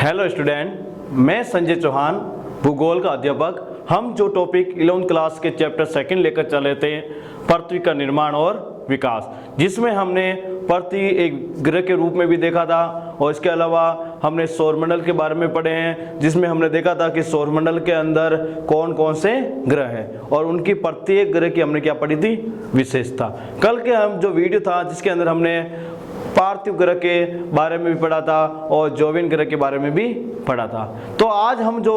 Hello student, मैं संजय चौहान, भूगोल का अध्यापक। हम जो टॉपिक 11वीं क्लास के चैप्टर 2 लेकर चले थे, पृथ्वी का निर्माण और विकास, जिसमें हमने पृथ्वी एक ग्रह के रूप में भी देखा था और इसके अलावा हमने सौरमंडल के बारे में पढ़े हैं, जिसमें हमने देखा था कि सौरमंडल के अंदर कौन कौन से ग्रह हैं और उनकी प्रत्येक ग्रह की हमने क्या पढ़ी थी, विशेषता। कल के हम जो वीडियो था जिसके अंदर हमने पार्थिव ग्रह के बारे में भी पढ़ा था और जोविन ग्रह के बारे में भी पढ़ा था। तो आज हम जो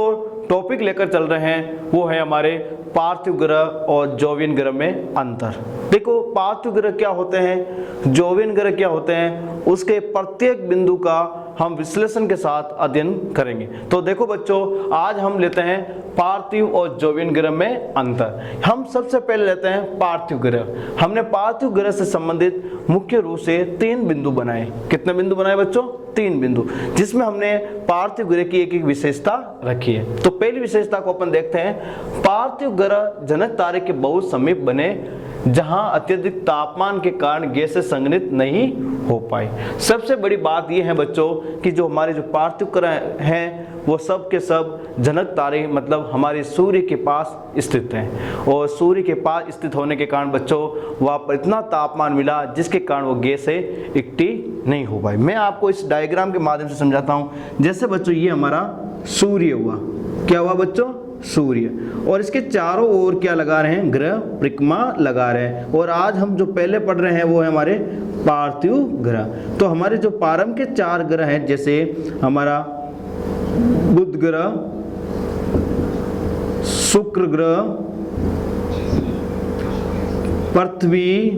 टॉपिक लेकर चल रहे हैं वो है हमारे पार्थिव ग्रह और जोविन ग्रह में अंतर। देखो, पार्थिव ग्रह क्या होते हैं, जोविन ग्रह क्या होते हैं, उसके प्रत्येक बिंदु का हम विश्लेषण के साथ अध्ययन करेंगे। तो देखो बच्चों, आज हम लेते हैं पार्थिव और जोविन ग्रह में अंतर। हम सबसे पहले लेते हैं पार्थिव ग्रह। हमने पार्थिव ग्रह से संबंधित मुख्य रूप से 3 बिंदु बनाए। कितने बिंदु बनाए बच्चों? 3 बिंदु, जिसमें हमने पार्थिव ग्रह की एक एक विशेषता रखी है। तो पहली विशेषता को अपन देखते हैं। पार्थिव ग्रह जनक तारे के बहुत समीप बने, जहां अत्यधिक तापमान के कारण गैसें संघनित नहीं हो पाई। सबसे बड़ी बात यह है बच्चों कि जो हमारे जो पार्थिव ग्रह हैं वो सब के सब जनक तारे मतलब हमारे सूर्य के पास स्थित हैं, और सूर्य के पास स्थित होने के कारण बच्चों वहाँ पर इतना तापमान मिला जिसके कारण वो गैसें इकट्ठी नहीं हो पाई। मैं आपको इस डायग्राम के माध्यम से समझाता हूँ। जैसे बच्चों ये हमारा सूर्य हुआ, क्या हुआ बच्चों? सूर्य, और इसके चारों ओर क्या लगा रहे हैं? ग्रह परिक्रमा लगा रहे हैं। और आज हम जो पहले पढ़ रहे हैं वो है हमारे पार्थिव ग्रह। तो हमारे जो प्रारंभ के 4 ग्रह हैं, जैसे हमारा बुध ग्रह, शुक्र ग्रह, पृथ्वी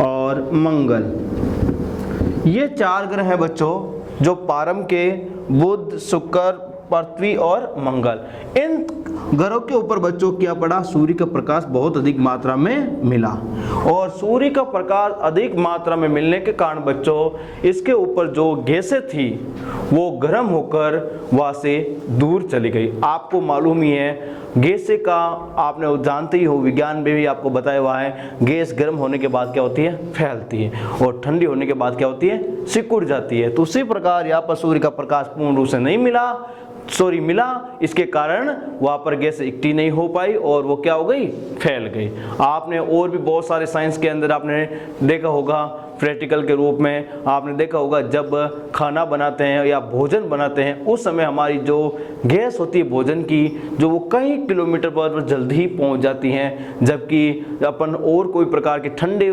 और मंगल, ये 4 ग्रह हैं बच्चों जो प्रारंभ के बुध, शुक्र, पृथ्वी और मंगल। इन ग्रहों के ऊपर बच्चों क्या पड़ा? सूर्य का प्रकाश बहुत अधिक मात्रा में मिला, और सूर्य का प्रकाश अधिक मात्रा में मिलने के कारण बच्चों इसके ऊपर जो गैसें थी वो गर्म होकर वहां से दूर चली गई। आपको मालूम ही है गैसें का, आपने जानते ही हो, विज्ञान में भी आपको बताया हुआ है, गैस गर्म होने के बाद क्या होती है? फैलती है, और ठंडी होने के बाद क्या होती है? सिकुड़ जाती है। तो उसी प्रकार यहाँ पर सूर्य का प्रकाश पूर्ण रूप से नहीं मिला, इसके कारण वहां पर गैस इकट्ठी नहीं हो पाई और वो क्या हो गई? फैल गई। आपने और भी बहुत सारे साइंस के अंदर आपने देखा होगा, प्रैक्टिकल के रूप में आपने देखा होगा, जब खाना बनाते हैं या भोजन बनाते हैं उस समय हमारी जो गैस होती है भोजन की, जो वो कई किलोमीटर पर जल्दी ही पहुंच जाती हैं, जबकि अपन और कोई प्रकार के ठंडे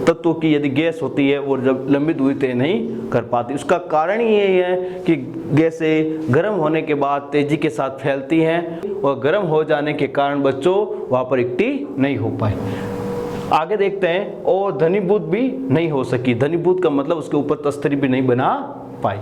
तत्वों की यदि गैस होती है वो जब लंबी दूरी तय नहीं कर पाती। उसका कारण ही यही है कि गैसें गर्म होने के बाद तेजी के साथ फैलती हैं और गर्म हो जाने के कारण बच्चों वहाँ पर इकट्ठी नहीं हो पाई। आगे देखते हैं। और धनीभूत भी नहीं हो सकी। धनीभूत का मतलब उसके ऊपर तस्तरी भी नहीं बना पाई।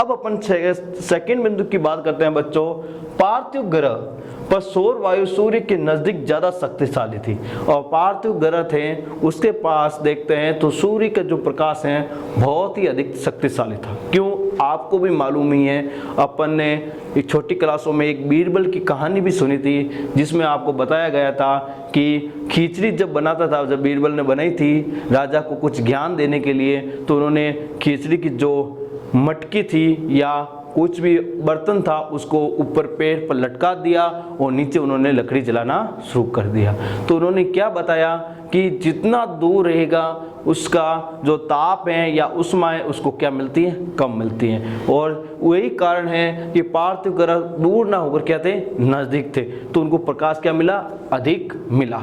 अब अपन सेकंड बिंदु की बात करते हैं बच्चों। पार्थिव ग्रह पर सौर वायु सूर्य के नजदीक ज्यादा शक्तिशाली थी, और पार्थिव ग्रह थे उसके पास देखते हैं तो सूर्य का जो प्रकाश है बहुत ही अधिक शक्तिशाली था। क्यों? आपको भी मालूम ही है, अपन ने एक छोटी क्लासों में एक बीरबल की कहानी भी सुनी थी, जिसमें आपको बताया गया था कि खिचड़ी जब बनाता था, जब बीरबल ने बनाई थी राजा को कुछ ज्ञान देने के लिए, तो उन्होंने खिचड़ी की जो मटकी थी या कुछ भी बर्तन था उसको ऊपर पेड़ पर लटका दिया और नीचे उन्होंने लकड़ी जलाना शुरू कर दिया। तो उन्होंने क्या बताया कि जितना दूर रहेगा उसका जो ताप है या उष्मा है उसको क्या मिलती है? कम मिलती है। और वही कारण है कि पार्थिव ग्रह दूर ना होकर क्या थे? नजदीक थे, तो उनको प्रकाश क्या मिला? अधिक मिला।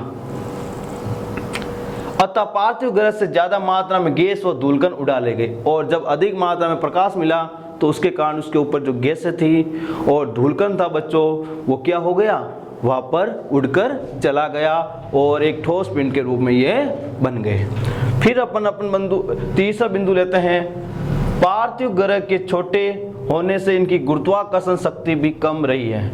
अतः पार्थिव ग्रह से ज्यादा मात्रा में गैस व धूलकण उड़ा ले गए, और जब अधिक मात्रा में प्रकाश मिला तो उसके कारण उसके ऊपर जो गैसें थी और धूलकण था बच्चों वो क्या हो गया? वहां पर उड़कर चला गया और एक ठोस पिंड के रूप में ये बन गए। फिर अपन तीसरा बिंदु लेते हैं। पार्थिव ग्रह के छोटे होने से इनकी गुरुत्वाकर्षण शक्ति भी कम रही है।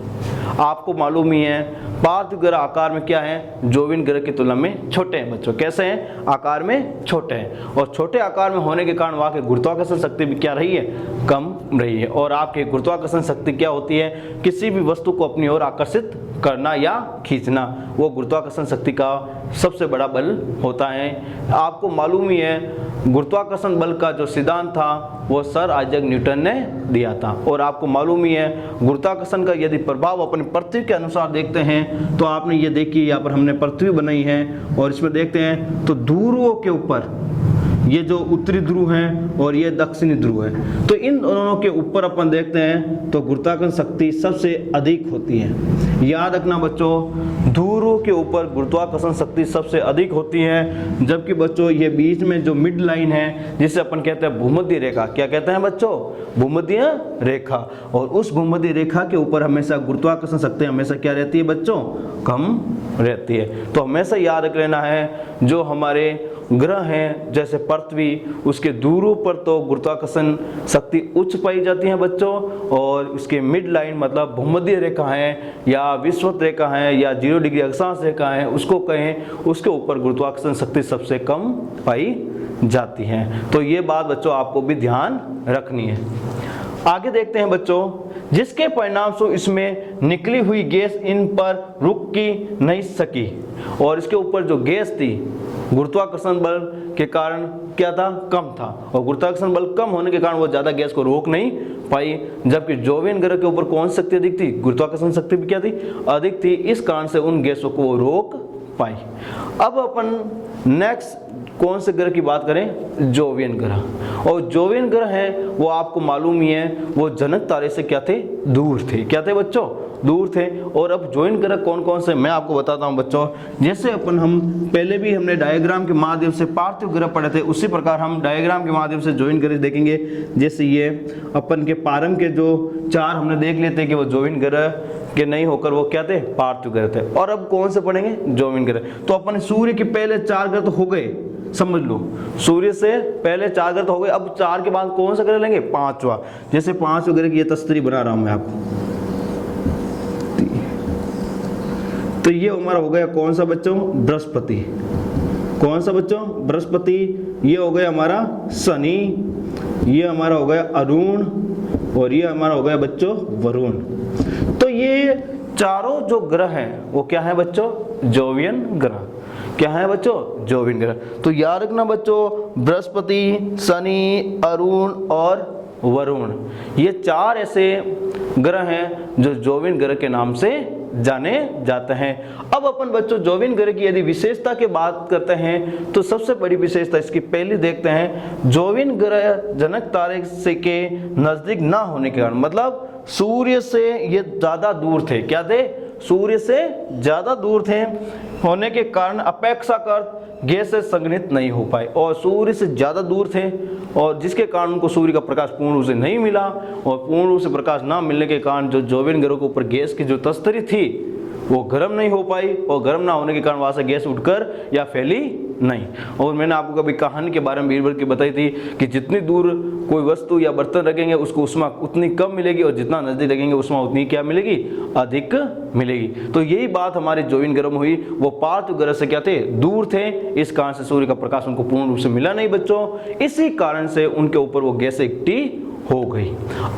आपको मालूम ही है पार्थिव ग्रह आकार में क्या है? जोविन ग्रह की तुलना में छोटे हैं बच्चों। कैसे हैं? आकार में छोटे हैं, और छोटे आकार में होने के कारण वहाँ की गुरुत्वाकर्षण शक्ति भी क्या रही है? कम रही है। और आपकी गुरुत्वाकर्षण शक्ति क्या होती है? किसी भी वस्तु को अपनी ओर आकर्षित करना या खींचना, वो गुरुत्वाकर्षण शक्ति का सबसे बड़ा बल होता है। आपको मालूम ही है गुरुत्वाकर्षण बल का जो सिद्धांत था वो सर आइजैक न्यूटन ने दिया था। और आपको मालूम ही है गुरुत्वाकर्षण का यदि प्रभाव अपनी पृथ्वी के अनुसार देखते हैं तो आपने ये देखी, यहाँ पर हमने पृथ्वी बनाई है और इसमें देखते हैं तो ध्रुवों के ऊपर ये जो उत्तरी ध्रुव है और ये दक्षिणी ध्रुव है, तो इन दोनों के ऊपर अपन देखते हैं तो गुरुत्वाकर्षण शक्ति सबसे अधिक होती है। याद रखना बच्चों, ध्रुवों के ऊपर गुरुत्वाकर्षण शक्ति सबसे अधिक होती है, जबकि बच्चों ये बीच में जो मिड लाइन है जिसे अपन कहते हैं भूमध्य रेखा, क्या कहते हैं बच्चों, भूमध्य रेखा, और उस भूमध्य रेखा के ऊपर हमेशा गुरुत्वाकर्षण शक्ति हमेशा क्या रहती है बच्चों, कम रहती है। तो हमेशा याद रख लेना है जो हमारे ग्रह हैं जैसे पृथ्वी, उसके ध्रुवों पर तो गुरुत्वाकर्षण शक्ति उच्च पाई जाती है बच्चों, और उसके मिड लाइन मतलब भूमध्य रेखा है या विषुवत रेखा है या 0 डिग्री अक्षांश रेखा है उसको कहें, उसके ऊपर गुरुत्वाकर्षण शक्ति सबसे कम पाई जाती है। तो ये बात बच्चों आपको भी ध्यान रखनी है। आगे देखते हैं बच्चों, जिसके परिणाम स्वरूप इसमें निकली हुई गैस इन पर रुक की नहीं सकी, और इसके ऊपर जो गैस थी गुरुत्वाकर्षण बल के कारण क्या था, कम था, और गुरुत्वाकर्षण बल कम होने के कारण वो ज्यादा गैस को रोक नहीं पाई, जबकि जोवियन ग्रह के ऊपर कौन सी शक्ति अधिक थी, गुरुत्वाकर्षण शक्ति भी क्या थी, अधिक थी, इस कारण से उन गैसों को वो रोक पाई। अब अपन नेक्स्ट कौन से ग्रह की बात करें, जोवियन ग्रह। और जोवियन ग्रह है वो आपको मालूम ही है वो जनक तारे से क्या थे, दूर थे, क्या थे बच्चों, दूर थे। और अब जोवियन ग्रह कौन कौन से मैं आपको बताता हूं बच्चों। जैसे अपन हम पहले भी हमने डायग्राम के माध्यम से पार्थिव ग्रह पढ़े थे, उसी प्रकार हम डायग्राम के माध्यम से जोवियन ग्रह देखेंगे। जैसे ये अपन के पारम के जो 4 हमने देख लेते हैं कि वो जोवियन ग्रह के नहीं होकर वो क्या थे, पार्थिव ग्रह थे। और अब कौन से पढ़ेंगे, जोवियन ग्रह। तो अपन सूर्य के पहले 4 ग्रह तो हो गए, समझ लो सूर्य से पहले 4 ग्रह तो हो गए, अब 4 के बाद कौन सा ग्रह लेंगे, 5वां। जैसे 5वें ग्रह की ये तस्तरी बना रहा हूं मैं आपको, तो ये हमारा हो गया कौन सा बच्चों, बृहस्पति। कौन सा बच्चों, बृहस्पति। ये हो गया हमारा शनि, ये हमारा हो गया अरुण, और ये हमारा हो गया बच्चों वरुण। तो ये चारों जो ग्रह हैं वो क्या है बच्चों, जोवियन ग्रह। क्या है बच्चों, जोवियन ग्रह। तो याद रखना बच्चों, बृहस्पति, शनि, अरुण और वरुण, ये 4 ऐसे ग्रह हैं जो जोवियन ग्रह के नाम से जाने जाते हैं। अब अपन बच्चों जोवियन ग्रह की यदि विशेषता की बात करते हैं तो सबसे बड़ी विशेषता इसकी पहली देखते हैं, जोवियन ग्रह जनक तारे से के नजदीक ना होने के कारण, मतलब सूर्य से ये ज्यादा दूर थे, क्या थे, सूर्य से ज्यादा दूर थे होने के कारण अपेक्षाकृत गैसें संघनित नहीं हो पाए, और सूर्य से ज्यादा दूर थे और जिसके कारण उनको सूर्य का प्रकाश पूर्ण रूप से नहीं मिला, और पूर्ण रूप से प्रकाश ना मिलने के कारण जो जोवियन ग्रह के ऊपर गैस की जो तस्तरी थी वो गर्म नहीं हो पाई, और गर्म ना होने के कारण वहां से गैस उठकर या फैली नहीं। और मैंने आपको कभी कहानी के बारे में बीरबल की बताई थी कि जितनी दूर कोई वस्तु या बर्तन रखेंगे उसको उष्मा उतनी कम मिलेगी, और जितना नजदीक रखेंगे उष्मा उतनी क्या मिलेगी, अधिक मिलेगी। तो यही बात हमारे जोवियन ग्रह में हुई, वो पार्थिव ग्रह से क्या थे, दूर थे, इस कारण से सूर्य का प्रकाश उनको पूर्ण रूप से मिला नहीं बच्चों, इसी कारण से उनके ऊपर वो गैस इकट्ठी हो गई।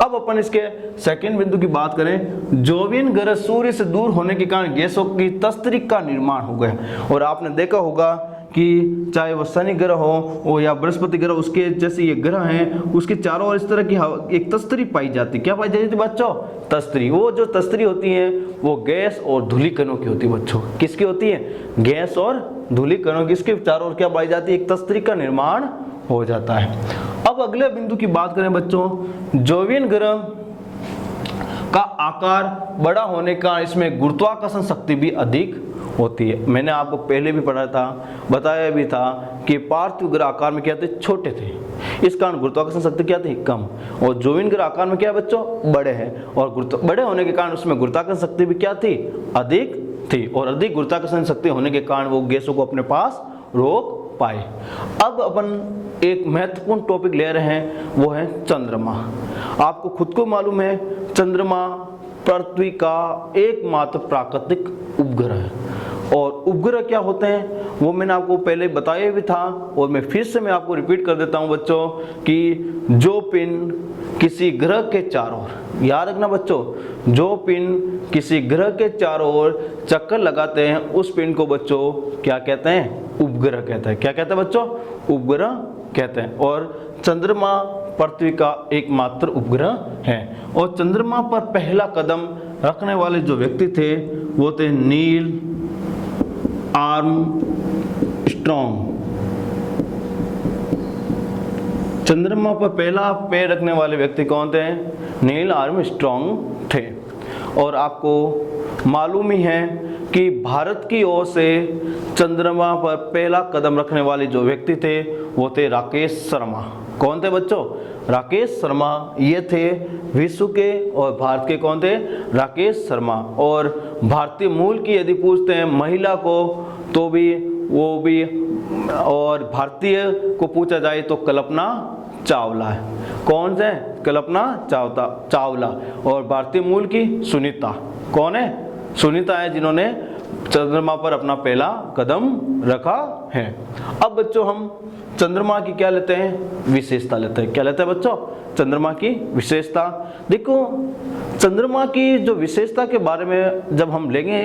अब अपन इसके सेकंड बिंदु की बात करें, जोवियन ग्रह सूर्य से दूर होने के कारण गैसों की तस्तरी का निर्माण हो गया। और आपने देखा होगा कि चाहे वो शनि ग्रह हो या बृहस्पति ग्रह, उसके जैसे ये ग्रह हैं उसके चारों ओर इस तरह की एक तस्तरी पाई जाती। क्या पाई जाती थी बच्चों, तस्तरी। वो जो तस्तरी होती है वो गैस और धूलिकणों की होती है बच्चों। किसकी होती है, गैस और धूलिकणों की। इसके चारों ओर क्या पाई जाती है, एक तस्तरी का निर्माण हो जाता है। अब अगले बिंदु की बात करें बच्चों, जोवियन ग्रह का आकार बड़ा होने का इसमें गुरुत्वाकर्षण शक्ति भी अधिक होती है। मैंने आपको पहले भी पढ़ा था, बताया भी था कि पार्थिव ग्रह आकार में क्या थे, छोटे थे, इस कारण गुरुत्वाकर्षण शक्ति क्या थी, कम। और जोवियन ग्रह आकार में क्या है बच्चों, बड़े हैं, और बड़े होने के कारण उसमें गुरुत्वाकर्षण शक्ति भी क्या थी, अधिक थी, और अधिक गुरुत्वाकर्षण शक्ति होने के कारण वो गैसों को अपने पास रोक पाए। अब अपन एक महत्वपूर्ण टॉपिक ले रहे हैं, वो है चंद्रमा। आपको खुद को मालूम है चंद्रमा पृथ्वी का एकमात्र प्राकृतिक उपग्रह है। और उपग्रह क्या होते हैं वो मैंने आपको पहले बताया भी था, और मैं फिर से आपको रिपीट कर देता हूं बच्चों कि जो पिंड किसी ग्रह के चारों ओर, याद रखना बच्चों, जो पिंड किसी ग्रह के चारों ओर चक्कर लगाते हैं उस पिंड को बच्चों क्या कहते हैं, उपग्रह कहते हैं। क्या कहते हैं बच्चों, उपग्रह कहते हैं। और चंद्रमा पृथ्वी का एकमात्र उपग्रह है। और चंद्रमा पर पहला कदम रखने वाले जो व्यक्ति थे वो थे नील आर्मस्ट्रॉन्ग। चंद्रमा पर पहला पैर रखने वाले व्यक्ति कौन थे? नील आर्मस्ट्रॉन्ग थे। और आपको मालूम ही है कि भारत की ओर से चंद्रमा पर पहला कदम रखने वाले जो व्यक्ति थे वो थे राकेश शर्मा। कौन थे बच्चों? राकेश शर्मा। ये थे विश्व के और भारत के कौन थे? राकेश शर्मा। और भारतीय मूल की यदि पूछते हैं महिला को तो भी वो भी, और भारतीय को पूछा जाए तो कल्पना चावला है। कौन से? कल्पना चावला। और भारतीय मूल की सुनीता। कौन है? सुनीता है जिन्होंने चंद्रमा पर अपना पहला कदम रखा है। अब बच्चों हम चंद्रमा की क्या लेते हैं? विशेषता लेते हैं। क्या लेते हैं बच्चों? चंद्रमा की विशेषता। देखो चंद्रमा की जो विशेषता के बारे में जब हम लेंगे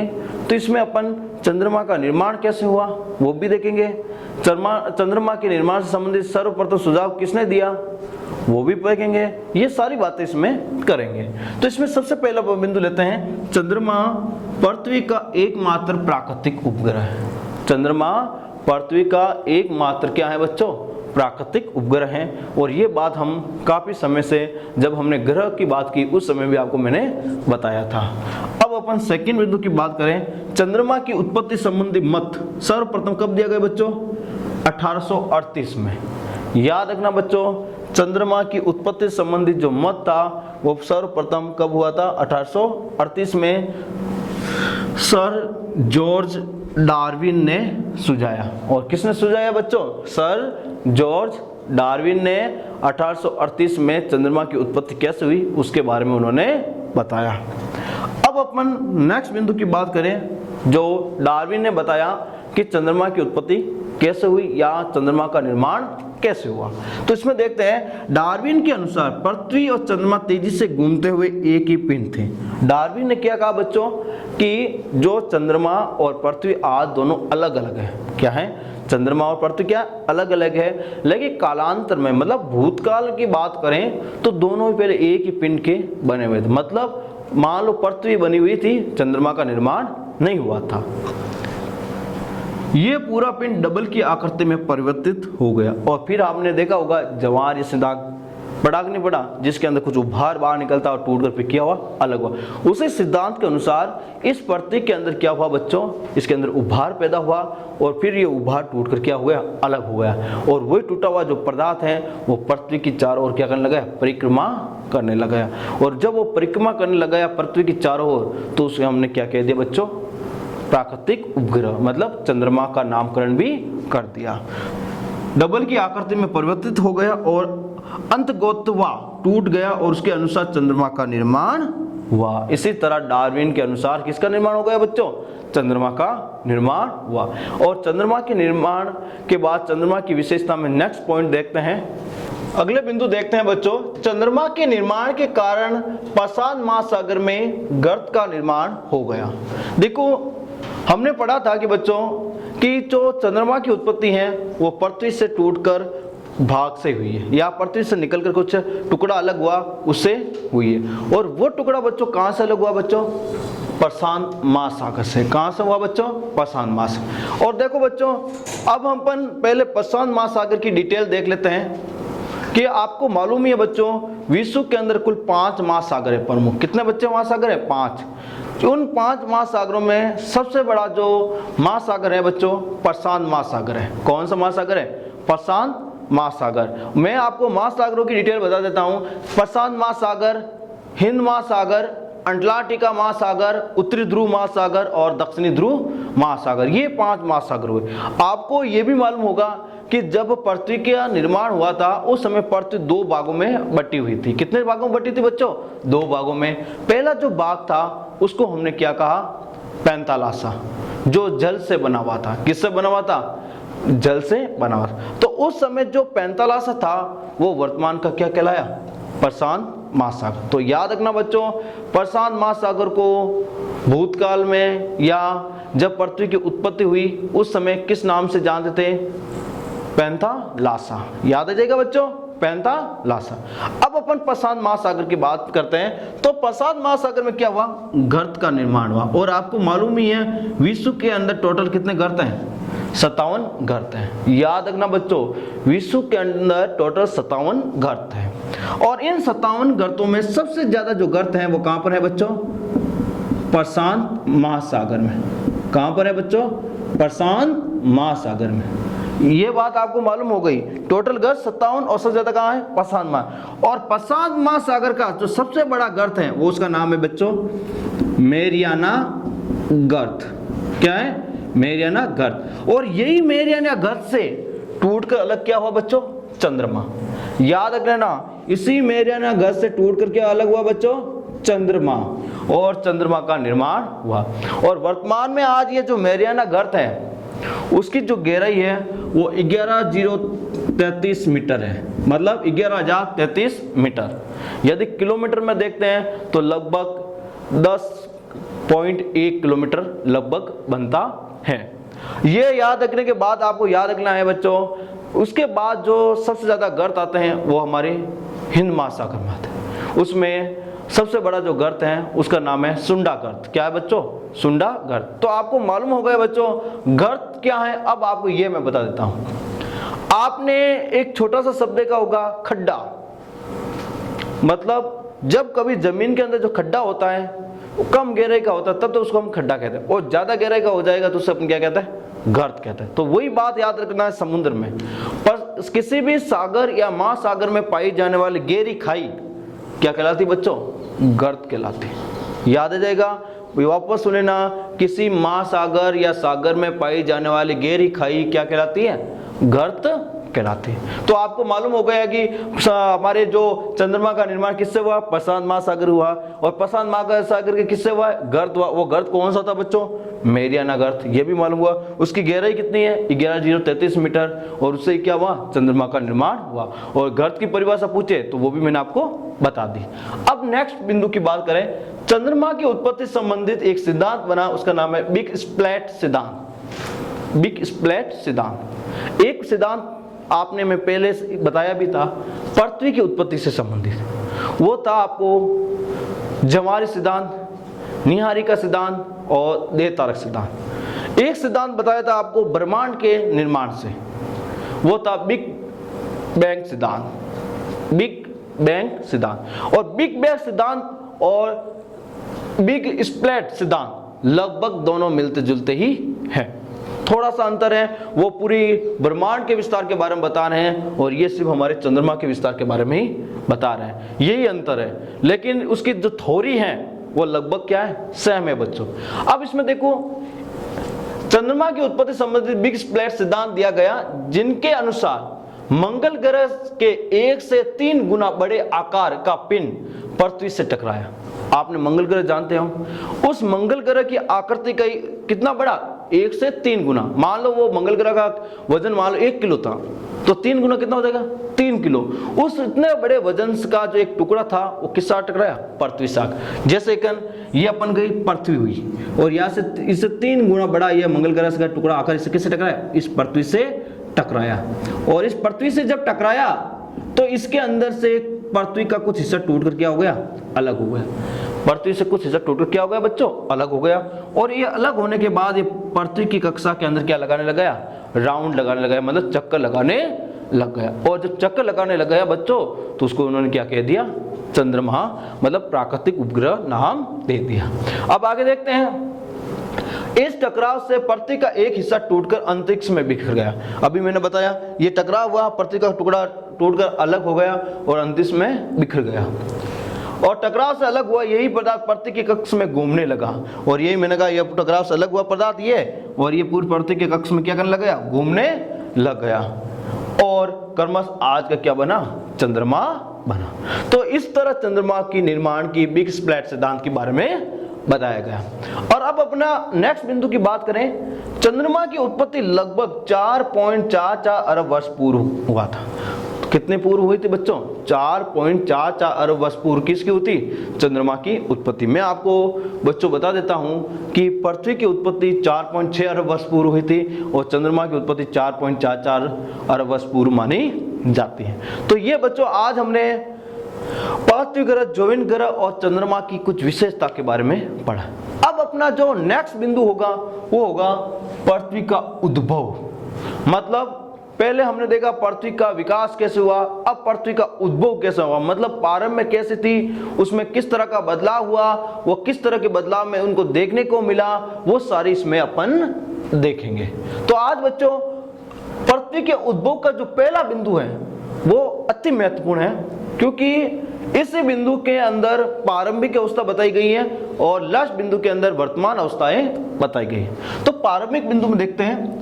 तो इसमें अपन चंद्रमा का निर्माण कैसे हुआ वो भी देखेंगे। चंद्रमा के निर्माण से संबंधित सर्वप्रथम सुझाव किसने दिया वो भी देखेंगे। ये सारी बातें इसमें करेंगे। तो इसमें सबसे पहला बिंदु लेते हैं, चंद्रमा पृथ्वी का एकमात्र प्राकृतिक उपग्रह है। चंद्रमा पृथ्वी का एकमात्र क्या है बच्चों? प्राकृतिक उपग्रह है। और ये बात हम काफी समय से जब हमने ग्रह की बात की उस समय भी आपको मैंने बताया था। अब अपन सेकंड बिंदु की बात करें, चंद्रमा की उत्पत्ति संबंधी मत सर्वप्रथम कब दिया गया बच्चों? 1838 में। याद रखना बच्चों, चंद्रमा की उत्पत्ति संबंधित जो मत था वो सर्वप्रथम कब हुआ था? 1838 में सर जॉर्ज डार्विन ने सुझाया। और किसने सुझाया बच्चों? सर जॉर्ज डार्विन ने 1838 में चंद्रमा की उत्पत्ति कैसे हुई उसके बारे में उन्होंने बताया। अब अपन नेक्स्ट बिंदु की बात करें, जो डार्विन ने बताया कि चंद्रमा की उत्पत्ति कैसे हुई या चंद्रमा का निर्माण कैसे हुआ। तो इसमें देखते हैं, डार्विन के अनुसार पृथ्वी और चंद्रमा तेजी से घूमते हुए एक ही पिंड थे। डार्विन ने क्या कहा बच्चों कि जो चंद्रमा और पृथ्वी आज दोनों अलग अलग है। क्या है? चंद्रमा और पृथ्वी क्या अलग अलग है, लेकिन कालांतर में मतलब भूतकाल की बात करें तो दोनों ही पहले एक ही पिंड के बने हुए थे। मतलब मान लो पृथ्वी बनी हुई थी, चंद्रमा का निर्माण नहीं हुआ था। ये पूरा पिंड डबल की आकृति में परिवर्तित हो गया। और फिर आपने देखा होगा जवार ये सिद्धांत पढ़ा कि नहीं पढ़ा, जिसके अंदर कुछ उभार बाहर निकलता और टूटकर फिर क्या हुआ? अलग हुआ। उसी सिद्धांत के अनुसार इस पृथ्वी के अंदर क्या हुआ बच्चों? इसके अंदर उभार पैदा हुआ और फिर ये उभार टूटकर क्या हुआ? अलग हो गया। और वही टूटा हुआ जो पदार्थ है वो पृथ्वी की चारों ओर क्या करने लगा? परिक्रमा करने लगा। और जब वो परिक्रमा करने लगा पृथ्वी की चारों ओर तो उसे हमने क्या कह दिया बच्चों? प्राकृतिक उपग्रह, मतलब चंद्रमा का नामकरण भी कर दिया। डबल की आकृति में परिवर्तित हो गया और अंतगोत्वा टूट गया और उसके अनुसार चंद्रमा का निर्माण हुआ। इसी तरह डार्विन के अनुसार किसका निर्माण हो गया बच्चों? चंद्रमा का निर्माण हुआ। और चंद्रमा के निर्माण के बाद चंद्रमा की विशेषता में नेक्स्ट पॉइंट देखते हैं। अगले बिंदु देखते हैं बच्चों, चंद्रमा के निर्माण के कारण प्रशांत महासागर में गर्त का निर्माण हो गया। देखो हमने पढ़ा था कि बच्चों कि जो चंद्रमा की उत्पत्ति है वो पृथ्वी से टूटकर भाग से हुई है या पृथ्वी से निकलकर कुछ टुकड़ा अलग हुआ उससे हुई है। और वो टुकड़ा बच्चों कहां से अलग हुआ बच्चों? प्रशांत महासागर से। कहां से हुआ बच्चों? प्रशांत महासागर। और देखो बच्चों अब हम पहले प्रशांत महासागर की डिटेल देख लेते हैं कि आपको मालूम ही है बच्चों विश्व के अंदर कुल 5 महासागर है प्रमुख। कितने बच्चे महासागर है? 5। उन 5 महासागरों में सबसे बड़ा जो महासागर है बच्चों प्रशांत महासागर है। कौन सा महासागर है? प्रशांत महासागर। मैं आपको महासागरों की डिटेल बता देता हूं। प्रशांत महासागर, हिंद महासागर, अंटार्कटिका महासागर, उत्तरी ध्रुव महासागर और दक्षिणी ध्रुव महासागर, ये 5 महासागर हुए। आपको ये भी मालूम होगा कि जब पृथ्वी का निर्माण हुआ था उस समय पृथ्वी 2 भागों में बटी हुई थी। कितने भागों में बटी थी बच्चों? 2 भागों में। पहला जो भाग था उसको हमने क्या कहा? पैंतालासा, जो जल से बना हुआ था। किससे बना हुआ था? जल से बना हुआ। तो उस समय जो पैंतालासा था वो वर्तमान का क्या कहलाया? प्रशांत महासागर। तो याद रखना बच्चों प्रशांत महासागर को भूतकाल में या जब पृथ्वी की उत्पत्ति हुई उस समय किस नाम से जानते थे? पैंतालासा। याद आ जाएगा बच्चों? पैंतालासा। अब अपन प्रशांत महासागर की बात करते हैं। तो प्रशांत महासागर में क्या हुआ, गर्त का निर्माण हुआ। और आपको मालूम ही है विश्व के अंदर टोटल कितने गर्त हैं, 57 गर्त हैं। याद रखना बच्चों, विश्व के अंदर टोटल 57 गर्त हैं। और इन 57 गर्तों में सबसे ज्यादा जो गर्त हैं वो कहां पर है बच्चों, प्रशांत महासागर में। कहां पर है बच्चों, प्रशांत महासागर में। ये बात आपको मालूम हो गई। टोटल गर्त 57 और सबसे ज्यादा कहां है, प्रशांत महा। और प्रशांत महासागर का जो सबसे बड़ा गर्त है वो उसका नाम है बच्चों मैरियाना गर्त। क्या है, मैरियाना गर्त। और यही मैरियाना गर्त से टूटकर अलग क्या हुआ बच्चों, चंद्रमा। याद रख लेना, इसी मैरियाना गर्त से टूटकर क्या अलग हुआ बच्चों, चंद्रमा। और चंद्रमा का निर्माण हुआ। और वर्तमान में आज ये जो मैरियाना गर्त है उसकी जो गहराई है वो 11,033 मीटर है, मतलब 11,033 मीटर। यदि किलोमीटर में देखते हैं तो लगभग 10.1 किलोमीटर लगभग बनता है। ये याद रखने के बाद आपको याद रखना है बच्चों, उसके बाद जो सबसे ज्यादा गर्त आते हैं वो हमारे हिंद महासागर में आते हैं। उसमें सबसे बड़ा जो गर्त है उसका नाम है सुंडा गर्त। क्या है बच्चों, सुंडा गर्त। तो आपको मालूम हो गया बच्चों गर्त क्या है। अब आपको ये मैं बता देता हूं। आपने एक छोटा सा शब्द देखा होगा खड्डा, मतलब जब कभी जमीन के अंदर जो खड्डा होता है वो कम गहराई का होता है तब तो उसको हम खड्डा कहते हैं, और ज्यादा गहराई का हो जाएगा तो उसे अपन क्या कहते हैं, गर्त कहते हैं। तो वही बात याद रखना है समुद्र में। पर किसी भी सागर या महासागर में पाई जाने वाली गहरी खाई क्या कहलाती बच्चों, गर्त कहलाती। याद आ जाएगा, वापस सुने ना, किसी महासागर या सागर में पाई जाने वाली गहरी खाई क्या कहलाती है, गर्त कहलाती है। तो आपको मालूम हो गया कि हमारे जो चंद्रमा का निर्माण किससे हुआ, प्रशांत महासागर हुआ। और प्रशांत महासागर के किससे हुआ, गर्त हुआ। वो गर्त कौन सा था बच्चों, मैरियाना गर्त। ये भी मालूम हुआ। उसकी गहराई कितनी है, 11,033 मीटर। और उससे क्या हुआ, चंद्रमा का निर्माण हुआ। और गर्त की परिभाषा पूछे तो वो भी मैंने आपको बता दी। अब नेक्स्ट बिंदु की बात करें, चंद्रमा की उत्पत्ति संबंधित एक सिद्धांत बना, उसका नाम है बिग स्प्लैट सिद्धांत। बिग स्प्लैट सिद्धांत एक सिद्धांत आपने मैं पहले बताया भी था, पृथ्वी की उत्पत्ति से संबंधित। वो था आपको जवारी सिद्धांत, निहारिका सिद्धांत और देवतारक सिद्धांत। एक सिद्धांत बताया था आपको ब्रह्मांड के निर्माण से, वो था बिग बैंग सिद्धांत। बिग बैंग सिद्धांत और बिग बैंग सिद्धांत और बिग स्प्लैट सिद्धांत लगभग दोनों मिलते जुलते ही हैं। थोड़ा सा अंतर है, वो पूरी ब्रह्मांड के विस्तार के बारे में बता रहे हैं और ये सिर्फ हमारे चंद्रमा के विस्तार के बारे में ही बता रहे हैं। यही अंतर है, लेकिन उसकी जो थ्योरी है वो लगभग क्या है, सेम है बच्चों। अब इसमें देखो, चंद्रमा की उत्पत्ति संबंधित बिग स्प्लैट सिद्धांत दिया गया, जिनके अनुसार मंगल ग्रह के 1 से 3 गुना बड़े आकार का पिंड पृथ्वी से टकराया। आपने मंगल ग्रह जानते हो, उस मंगल ग्रह की आकृति का कितना बड़ा, 1 से 3 गुना। मान लो वो मंगल ग्रह का वजन मान लो 1 किलो था, तो 3 गुना कितना हो जाएगा, 3 किलो। उस इतने बड़े वजन का जो एक टुकड़ा था वो किस साथ टकराया, पृथ्वी साथ। जैसे ये अपन गई पृथ्वी हुई और यहाँ से इससे 3 गुना बड़ा ये मंगल ग्रह का टुकड़ा आकर इससे किससे टकराया, इस पृथ्वी से टकराया। और इस पृथ्वी से जब टकराया तो इसके अंदर से पृथ्वी का कुछ हिस्सा टूट कर क्या हो गया, अलग हो गया। पृथ्वी से कुछ हिस्सा टूट कर क्या हो गया बच्चों, अलग हो गया। और ये अलग होने के बाद ये पृथ्वी की कक्षा के अंदर क्या लगाने लग गया, राउंड लगाने लग गया, मतलब चक्कर लगाने लग गया। और जब चक्कर लगाने लग गया बच्चों तो उसको उन्होंने क्या कह दिया, चंद्रमा, मतलब प्राकृतिक उपग्रह नाम दे दिया। अब आगे देखते हैं, इस टकराव से पृथ्वी का एक हिस्सा टूटकर अंतरिक्ष में बिखर गया। अभी मैंने बताया ये टकराव हुआ, पृथ्वी का टुकड़ा टूटकर अलग हो गया और अंतरिक्ष में बिखर गया। और टकराव से अलग हुआ यही पदार्थ पृथ्वी के कक्ष में घूमने लगा। और यही मैंने कहा, यह टकराव से अलग हुआ पदार्थ ये, और ये पूरी पृथ्वी के कक्ष में क्या करने लग गया, घूमने लग गया। और क्रमश आज का क्या बना, चंद्रमा बना। तो इस तरह चंद्रमा की निर्माण की बिग स्प्लैट सिद्धांत के बारे में बताया गया। और अब अपना नेक्स्ट बिंदु की बात करें, चंद्रमा की उत्पत्ति लगभग 4.44 अरब वर्ष पूर्व हुआ था। कितने पूर्व हुई थी बच्चों, 4.44 अरब वर्ष पूर्व किसकी हुई थी, चंद्रमा की उत्पत्ति। मैं आपको बच्चों बता देता हूं कि पृथ्वी की उत्पत्ति 4.6 अरब वर्ष पूर्व हुई थी और चंद्रमा की उत्पत्ति 4.44 अरब वर्ष पूर्व मानी जाती है। तो ये बच्चों आज हमने पृथ्वी ग्रह, जोविन ग्रह और चंद्रमा की कुछ विशेषता के बारे में पढ़ा। अब अपना जो नेक्स्ट बिंदु होगा वो होगा पृथ्वी का उद्भव। मतलब पहले हमने देखा पृथ्वी का विकास कैसे हुआ, अब पृथ्वी का उद्भव कैसे हुआ, मतलब प्रारंभ में कैसे थी, उसमें किस तरह का बदलाव हुआ, वो किस तरह के बदलाव में उनको देखने को मिला, वो सारी इसमें अपन देखेंगे। तो आज बच्चों पृथ्वी के उद्भव का जो पहला बिंदु है वो अति महत्वपूर्ण है, क्योंकि इस बिंदु के अंदर प्रारंभिक अवस्था बताई गई है और लास्ट बिंदु के अंदर वर्तमान अवस्थाएं बताई गई है। तो प्रारंभिक बिंदु में देखते हैं,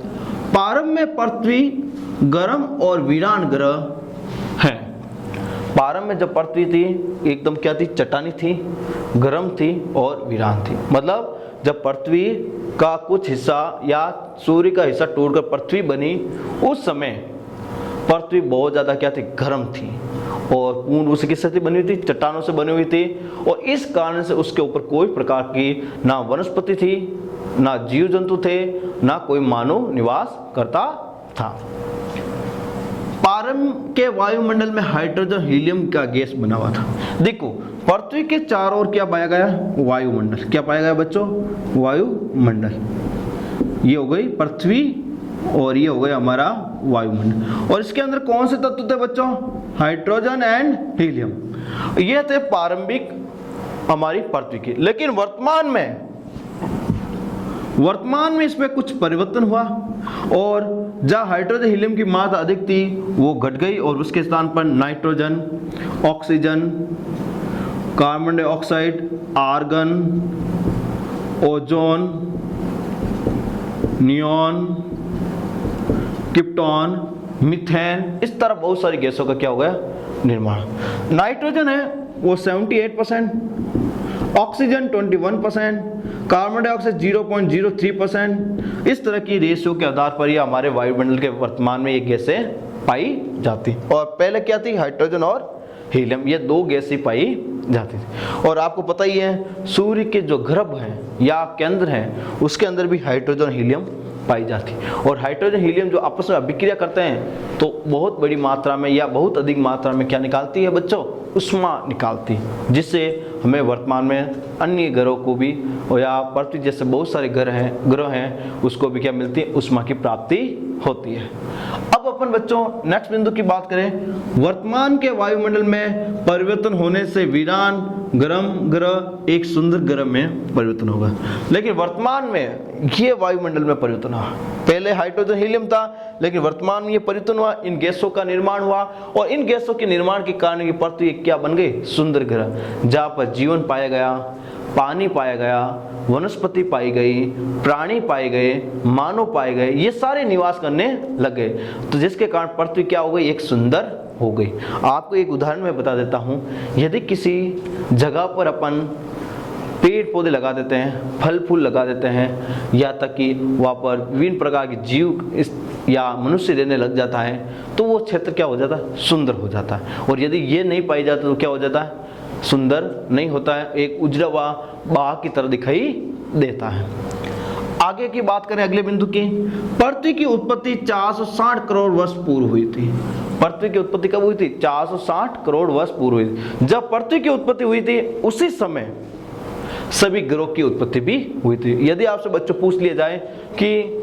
प्रारंभ में पृथ्वी गर्म और वीरान ग्रह है। प्रारंभ में जब पृथ्वी थी एकदम क्या थी, चट्टानी थी, गर्म थी और वीरान थी। मतलब जब पृथ्वी का कुछ हिस्सा या सूर्य का हिस्सा टूटकर पृथ्वी बनी, उस समय पृथ्वी बहुत ज्यादा क्या थी, गर्म थी और पूर्ण उसी किससे बनी हुई थी, चट्टानों से बनी हुई थी। और इस कारण से उसके ऊपर कोई प्रकार की ना वनस्पति थी, ना जीव जंतु थे, ना कोई मानव निवास करता था। प्रारंभ के वायुमंडल में हाइड्रोजन हीलियम का गैस बना हुआ था। देखो पृथ्वी के चारों ओर क्या पाया गया, वायुमंडल। क्या पाया गया बच्चों, वायुमंडल। ये हो गई पृथ्वी और ये हो गया हमारा वायुमंडल। और इसके अंदर कौन से तत्व थे बच्चों, हाइड्रोजन एंड हीलियम। ये थे प्रारंभिक हमारी पृथ्वी के। लेकिन वर्तमान में इसमें कुछ परिवर्तन हुआ और जहां हाइड्रोजन हीलियम की मात्रा अधिक थी वो घट गई और उसके स्थान पर nitrogen, oxygen, carbon dioxide, argon, ozone, neon, krypton, methane, इस तरह बहुत सारी गैसों का क्या हो गया, निर्माण। नाइट्रोजन है वो 78%, ऑक्सीजन 21%, कार्बन डाइऑक्साइड 0.03%। इस तरह की रेशियो के आधार पर ये हमारे वायुमंडल के वर्तमान में ये गैसें पाई जाती। और पहले क्या थी, हाइड्रोजन और हीलियम, ये दो गैसें पाई जाती थी। और आपको पता ही है सूर्य के जो गर्भ हैं या केंद्र हैं उसके अंदर भी हाइड्रोजन हीलियम पाई जाती है। और हाइड्रोजन हीलियम जो आपस में अभिक्रिया करते हैं तो बहुत बड़ी मात्रा में या बहुत अधिक मात्रा में क्या निकालती है बच्चों, ऊष्मा निकालती है, जिससे हमें वर्तमान में अन्य ग्रहों को भी या पृथ्वी जैसे बहुत सारे ग्रह हैं उसको भी क्या मिलती है, ऊष्मा की प्राप्ति होती है। अब अपन बच्चों नेक्स्ट बिंदु की बात करें, वर्तमान के वायुमंडल में परिवर्तन होने से वीरान गर्म ग्रह एक सुंदर ग्रह में परिवर्तन होगा। लेकिन वर्तमान में ये वायुमंडल में परिवर्तन हुआ, पहले हाइड्रोजन हीलियम था लेकिन वर्तमान में ये परिवर्तन हुआ, इन गैसों का निर्माण हुआ और इन गैसों के निर्माण के कारण ये पृथ्वी क्या बन गई, सुंदर ग्रह, जहाँ पर जीवन पाया गया, पानी पाया गया, वनस्पति पाई गई, प्राणी पाए गए, मानव पाए गए, ये सारे निवास करने लग गए। तो जिसके कारण पृथ्वी क्या हो गई, एक सुंदर हो गई। आपको एक उदाहरण मैं बता देता हूँ, यदि किसी जगह पर अपन पेड़ पौधे लगा देते हैं, फल फूल लगा देते हैं, या तक कि वहाँ पर विभिन्न प्रकार के जीव या मनुष्य रहने लग जाता है तो वो क्षेत्र क्या हो जाता है, सुंदर हो जाता है। और यदि ये नहीं पाई जाती तो क्या हो जाता है, सुंदर नहीं होता है, एक उजड़ा हुआ बाग की तरह दिखाई देता है। आगे की बात करें अगले बिंदु की, पृथ्वी की उत्पत्ति 460 करोड़ वर्ष पूर्व हुई थी। पृथ्वी की उत्पत्ति कब हुई थी, 460 करोड़ वर्ष पूर्व हुई थी। जब पृथ्वी की उत्पत्ति हुई थी उसी समय सभी ग्रहों की उत्पत्ति भी हुई थी। यदि आपसे बच्चों पूछ लिया जाए कि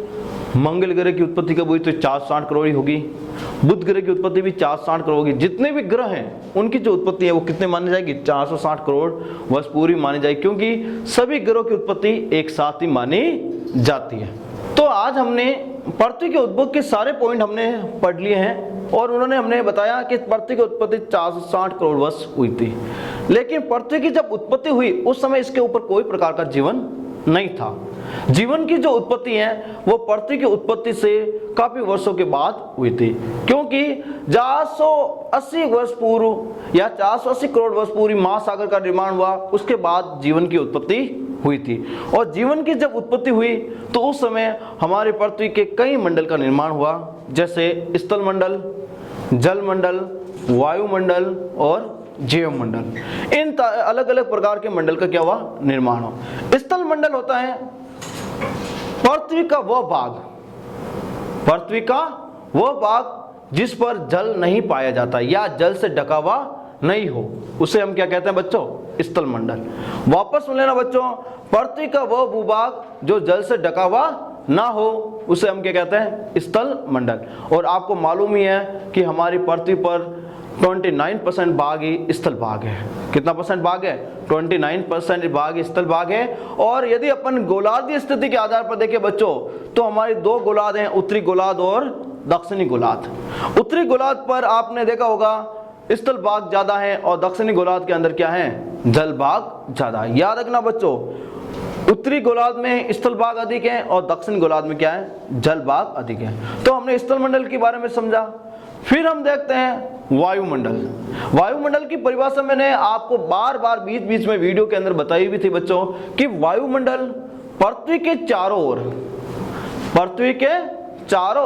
मंगल ग्रह की उत्पत्ति कब हुई तो 460 करोड़ ही होगी, बुध ग्रह की उत्पत्ति भी 460 करोड़ होगी। जितने भी ग्रह हैं उनकी जो उत्पत्ति है वो कितने मानी जाएगी, 460 करोड़ वर्ष पूर्व मानी जाएगी, क्योंकि सभी ग्रहों की उत्पत्ति एक साथ ही मानी जाती है। तो आज हमने पृथ्वी के उद्भव के सारे पॉइंट हमने पढ़ लिए हैं और उन्होंने हमने बताया कि पृथ्वी की उत्पत्ति 460 करोड़ वर्ष हुई थी। लेकिन पृथ्वी की जब उत्पत्ति हुई उस समय इसके ऊपर कोई प्रकार का जीवन नहीं था। जीवन की जो उत्पत्ति है वो पृथ्वी की उत्पत्ति से काफी वर्षों के बाद हुई थी, क्योंकि 480 वर्ष पूर्व या 480 करोड़ वर्ष पूर्व महासागर का निर्माण हुआ, उसके बाद जीवन की उत्पत्ति हुई थी। और जीवन की जब उत्पत्ति हुई तो उस समय हमारे पृथ्वी के कई मंडल का निर्माण हुआ, जैसे स्थल मंडल, जल मंडल, वायुमंडल और जीव मंडल। इन अलग अलग प्रकार के मंडल का क्या हुआ, निर्माण हो। स्थल मंडल होता है पृथ्वी का वह भाग जिस पर जल नहीं पाया जाता या जल से ढका हुआ नहीं हो, उसे हम क्या कहते हैं बच्चों? स्थल मंडल। वापस सुन लेना बच्चों, पृथ्वी का वह भूभाग जो जल से ढका हुआ ना हो, उसे हम क्या कहते हैं? स्थल मंडल। और आपको मालूम ही है कि हमारी पृथ्वी पर 29% भाग ही स्थल भाग है। कितना परसेंट भाग है? 29% भाग स्थल भाग है। और यदि अपन गोलार्धीय स्थिति के आधार पर देखें बच्चों, तो हमारे दो गोलार्ध हैं, उत्तरी गोलार्ध और दक्षिणी गोलार्ध। उत्तरी गोलार्ध पर आपने देखा होगा स्थल भाग ज्यादा है और दक्षिणी गोलार्ध के अंदर क्या है? जल भाग ज्यादा है। याद रखना बच्चों, उत्तरी गोलार्ध में स्थल भाग अधिक है और दक्षिण गोलार्ध में क्या है? जल भाग अधिक है। तो हमने स्थल मंडल के बारे में समझा। फिर हम देखते हैं वायुमंडल। वायुमंडल की परिभाषा मैंने आपको बार बार बीच बीच में वीडियो के अंदर बताई भी थी बच्चों कि वायुमंडल पृथ्वी के चारों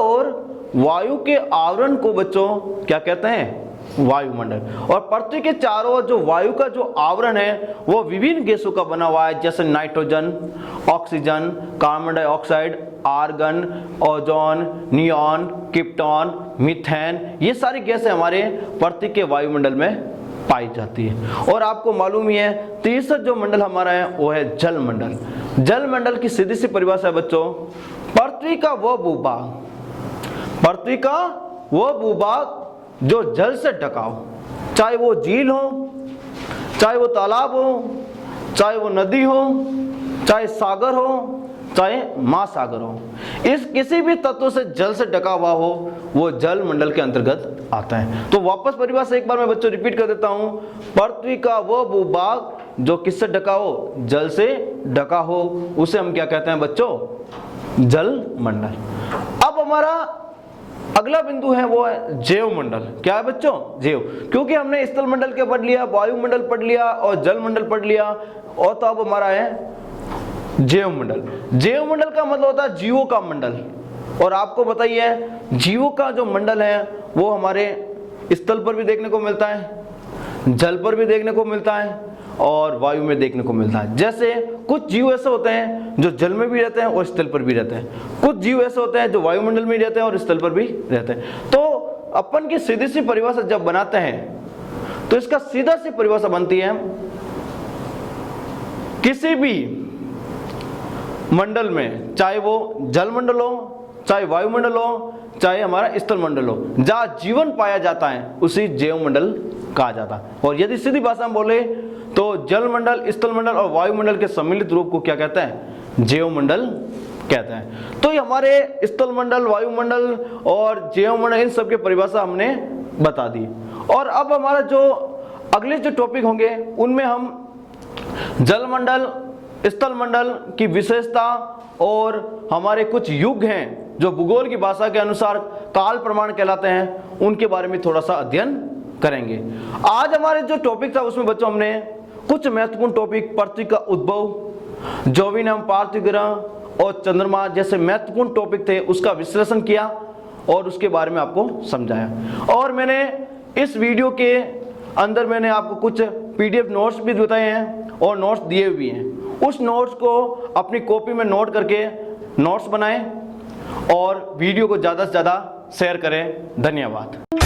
ओर वायु के आवरण को बच्चों क्या कहते हैं? वायुमंडल। और पृथ्वी के चारों ओर जो वायु का जो आवरण है वो विभिन्न गैसों का बना हुआ है, जैसे nitrogen, oxygen, carbon dioxide, argon, ozone, neon, krypton, methane, ये सारी गैसें हमारे पृथ्वी के वायुमंडल में पाई जाती है। और आपको मालूम ही है तीसरा जो मंडल हमारा है वो है जल मंडल। जल मंडल की सीधी सी परिभाषा है बच्चों, पृथ्वी का वो भूभाग जो जल से ढका हो, चाहे वो झील हो, चाहे वो तालाब हो, चाहे वो नदी हो, चाहे सागर हो, चाहे महासागर हो, इस किसी भी तत्व से जल से ढका हुआ हो, वो जल मंडल के अंतर्गत आता है। तो वापस परिभाषा एक बार मैं बच्चों रिपीट कर देता हूं, पृथ्वी का वो भूभाग जो किससे ढका हो? जल से ढका हो, उसे हम क्या कहते हैं बच्चों? जल मंडल। अब हमारा अगला बिंदु है वो है जैव मंडल। क्या है बच्चों? जैव। क्योंकि हमने स्थल मंडल के पढ़ लिया, वायुमंडल पढ़ लिया और जल मंडल पढ़ लिया, और तो अब हमारा है जैव मंडल। जैव मंडल का मतलब होता है जीवों का मंडल। और आपको बताइए जीवों का जो मंडल है वो हमारे स्थल पर भी देखने को मिलता है, जल पर भी देखने को मिलता है और वायु में देखने को मिलता है। जैसे कुछ जीव ऐसे होते हैं जो जल में भी रहते हैं और स्थल पर भी रहते हैं, कुछ जीव ऐसे होते हैं जो वायुमंडल में रहते हैं और स्थल पर भी रहते हैं। तो अपन की सीधी सी परिभाषा जब बनाते हैं तो इसका सीधा सी परिभाषा बनती है, किसी भी मंडल में, चाहे वो जल मंडल हो, चाहे वायुमंडल हो, चाहे हमारा स्थल मंडल हो, जहां जीवन पाया जाता है उसी जैव मंडल कहा जाता है। और यदि सीधी भाषा में बोले तो जल मंडल, स्थल मंडल और वायुमंडल के सम्मिलित रूप को क्या कहते हैं? जैव मंडल कहते हैं। तो ये हमारे स्थल मंडल, वायुमंडल और जैव मंडल, इन सब की परिभाषा हमने बता दी। और अब हमारा जो अगले जो टॉपिक होंगे उनमें हम जल मंडल, स्थल मंडल की विशेषता और हमारे कुछ युग हैं जो भूगोल की भाषा के अनुसार काल प्रमाण कहलाते हैं, उनके बारे में थोड़ा सा अध्ययन करेंगे। आज हमारे जो टॉपिक था उसमें बच्चों हमने कुछ महत्वपूर्ण टॉपिक, पृथ्वी का उद्भव, जोविनम, पार्थिव ग्रह और चंद्रमा जैसे महत्वपूर्ण टॉपिक थे, उसका विश्लेषण किया और उसके बारे में आपको समझाया। और मैंने इस वीडियो के अंदर मैंने आपको कुछ PDF नोट्स भी बताए हैं और नोट्स दिए भी हैं। उस नोट्स को अपनी कॉपी में नोट करके नोट्स बनाएं और वीडियो को ज़्यादा से ज़्यादा शेयर करें। धन्यवाद।